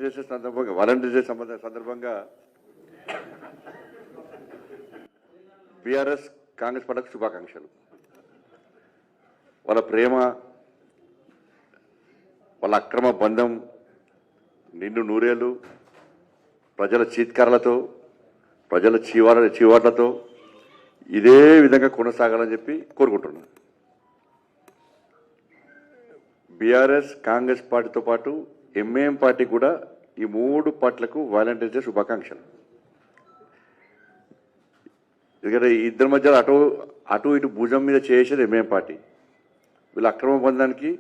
చేసే సందర్భంగా volunteer day సందర్భంగా బీఆర్ఎస్ కాంగ్రెస్ పార్టీకి శుభాకాంక్షలు. వాళ్ళ ప్రేమ, వాళ్ళ అక్రమ బంధం నిండు నూరేళ్లు ప్రజల చీత్కారాలతో, ప్రజల చీవాట్లతో ఇదే విధంగా కొనసాగాలని చెప్పి కోరుకుంటున్నాను. బీఆర్ఎస్ కాంగ్రెస్ పార్టీతో పాటు ఎంఐఎం పార్టీ కూడా ఈ మూడు పార్టీలకు వాలంటీర్స్ డే శుభాకాంక్షలు. ఎందుకంటే ఇద్దరి మధ్య అటు ఇటు భుజం మీద చేసేది ఎంఐఎం పార్టీ. వీళ్ళ అక్రమ బంధానికి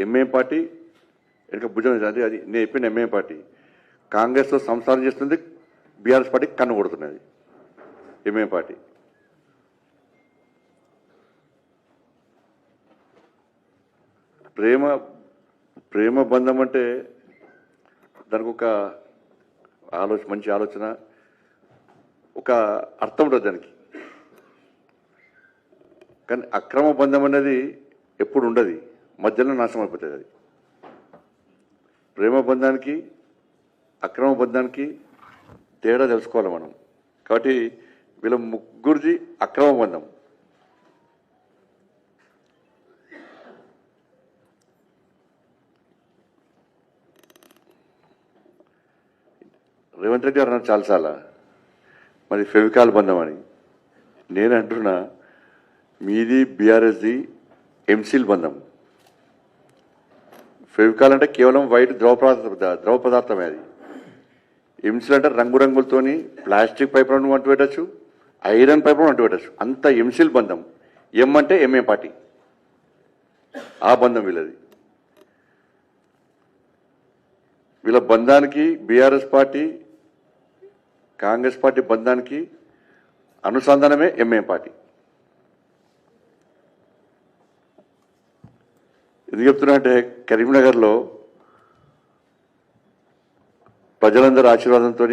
ఎంఐఎం పార్టీ వెనుక భుజం, అది నేను చెప్పిన ఎంఐఎం పార్టీ కాంగ్రెస్తో సంసారం చేస్తుంది, బీఆర్ఎస్ పార్టీ కన్ను కొడుతున్నది ఎంఐఎం పార్టీ. ప్రేమ బంధం అంటే దానికి ఒక మంచి ఆలోచన, ఒక అర్థం ఉంటుంది దానికి. కానీ అక్రమ బంధం అనేది ఎప్పుడు ఉండదు, మధ్యలో నాశనం అయిపోతుంది అది. ప్రేమ బంధానికి అక్రమ బంధానికి తేడా తెలుసుకోవాలి మనం. కాబట్టి వీళ్ళ ముగ్గురిది అక్రమ బంధం. రేవంత్ రెడ్డి గారు అన్నారు చాలాసార్లు మరి ఫెవికాల్ బంధం అని. నేను అంటున్నా మీది బీఆర్ఎస్ది ఎంసీల్ బంధం. ఫెవికాల్ అంటే కేవలం వైట్ ద్రవ పదార్థమే అది. ఎంసీల్ అంటే రంగురంగులతోని ప్లాస్టిక్ పైపులను అంటు పెట్టచ్చు, ఐరన్ పైపులను అంటు పెట్టచ్చు, అంత ఎంసీల్ బంధం. ఎం అంటే ఎంఏ పార్టీ, ఆ బంధం వీళ్ళది. వీళ్ళ బంధానికి బీఆర్ఎస్ పార్టీ కాంగ్రెస్ పార్టీ బంధానికి అనుసంధానమే ఎంఏ పార్టీ. ఎందుకు చెప్తున్నా అంటే కరీంనగర్లో ప్రజలందరూ ఆశీర్వాదంతో,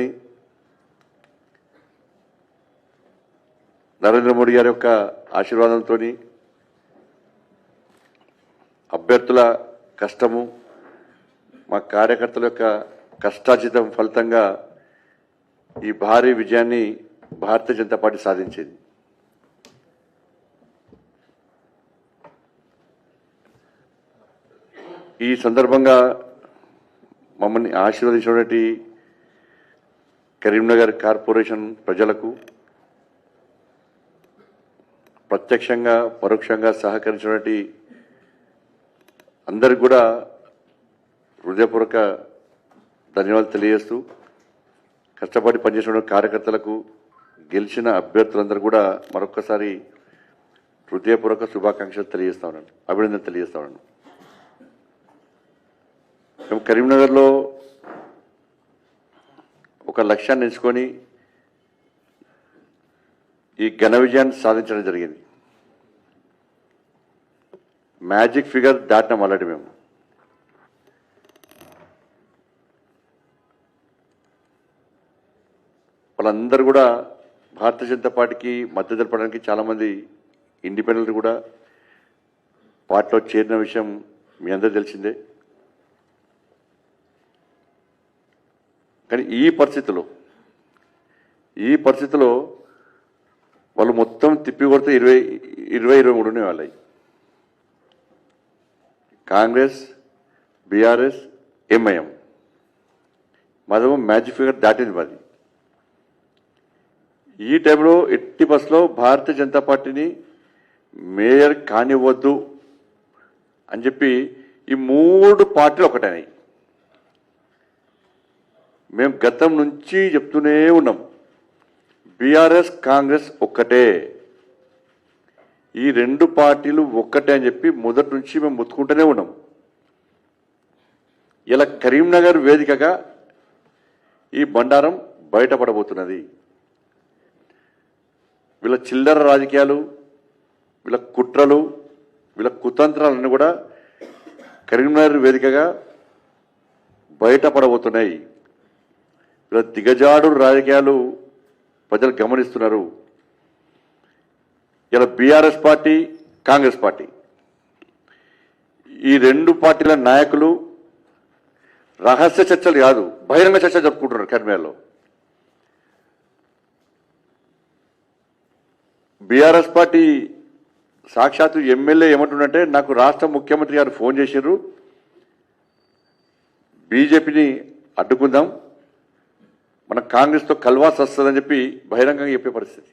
నరేంద్ర మోడీ గారి యొక్క ఆశీర్వాదంతో, అభ్యర్థుల కష్టము, మా కార్యకర్తల యొక్క కష్టార్జితం ఫలితంగా ఈ భారీ విజయాన్ని భారతీయ జనతా పార్టీ సాధించింది. ఈ సందర్భంగా మమ్మల్ని ఆశీర్వదించినటువంటి కరీంనగర్ కార్పొరేషన్ ప్రజలకు, ప్రత్యక్షంగా పరోక్షంగా సహకరించినటువంటి అందరికి కూడా హృదయపూర్వక ధన్యవాదాలు తెలియజేస్తూ, కష్టపడి పనిచేసిన కార్యకర్తలకు, గెలిచిన అభ్యర్థులందరూ కూడా మరొక్కసారి హృదయపూర్వక శుభాకాంక్షలు తెలియజేస్తా ఉన్నాను, అభినందనలు తెలియజేస్తా ఉన్నాను. మేము కరీంనగర్లో ఒక లక్ష్యాన్ని ఎంచుకొని ఈ ఘన విజయాన్ని సాధించడం జరిగింది. మ్యాజిక్ ఫిగర్ దాటినాం ఆల్రెడీ మేము. వాళ్ళందరూ కూడా భారతీయ జనతా పార్టీకి మద్దతు తెలపడానికి చాలామంది ఇండిపెండెంట్ కూడా పార్టీలో చేరిన విషయం మీ అందరూ తెలిసిందే. కానీ ఈ పరిస్థితిలో వాళ్ళు మొత్తం తిప్పి కొడితే 23 వాళ్ళవి. కాంగ్రెస్, బీఆర్ఎస్, ఎంఐఎం మాదేమో మ్యాజిక్ ఫిగర్ దాటింది మాది. ఈ టైంలో ఎట్టి బస్సులో భారతీయ జనతా పార్టీని మేయర్ కానివ్వద్దు అని చెప్పి ఈ మూడు పార్టీలు ఒకటైనాయి. మేము గతం నుంచి చెప్తూనే ఉన్నాం, బీఆర్ఎస్ కాంగ్రెస్ ఒక్కటే, ఈ రెండు పార్టీలు ఒక్కటే అని చెప్పి మొదటి నుంచి మేము ముత్తుకుంటూనే ఉన్నాం. ఇలా కరీంనగర్ వేదికగా ఈ బండారం బయటపడబోతున్నది. వీళ్ళ చిల్లర రాజకీయాలు, వీళ్ళ కుట్రలు, వీళ్ళ కుతంత్రాలన్నీ కూడా కరీంనగర్ వేదికగా బయటపడబోతున్నాయి. వీళ్ళ దిగజాడు రాజకీయాలు ప్రజలు గమనిస్తున్నారు. ఇలా బీఆర్ఎస్ పార్టీ, కాంగ్రెస్ పార్టీ ఈ రెండు పార్టీల నాయకులు రహస్య చర్చలు కాదు, బహిరంగ చర్చ జరుపుకుంటున్నారు కర్మేల్లో. బీఆర్ఎస్ పార్టీ సాక్షాత్తు ఎమ్మెల్యే ఏమంటుండంటే, నాకు రాష్ట్ర ముఖ్యమంత్రి గారు ఫోన్ చేశారు, బీజేపీని అడ్డుకుందాం, మన కాంగ్రెస్తో కల్వాస్ వస్తుందని చెప్పి బహిరంగంగా చెప్పే పరిస్థితి.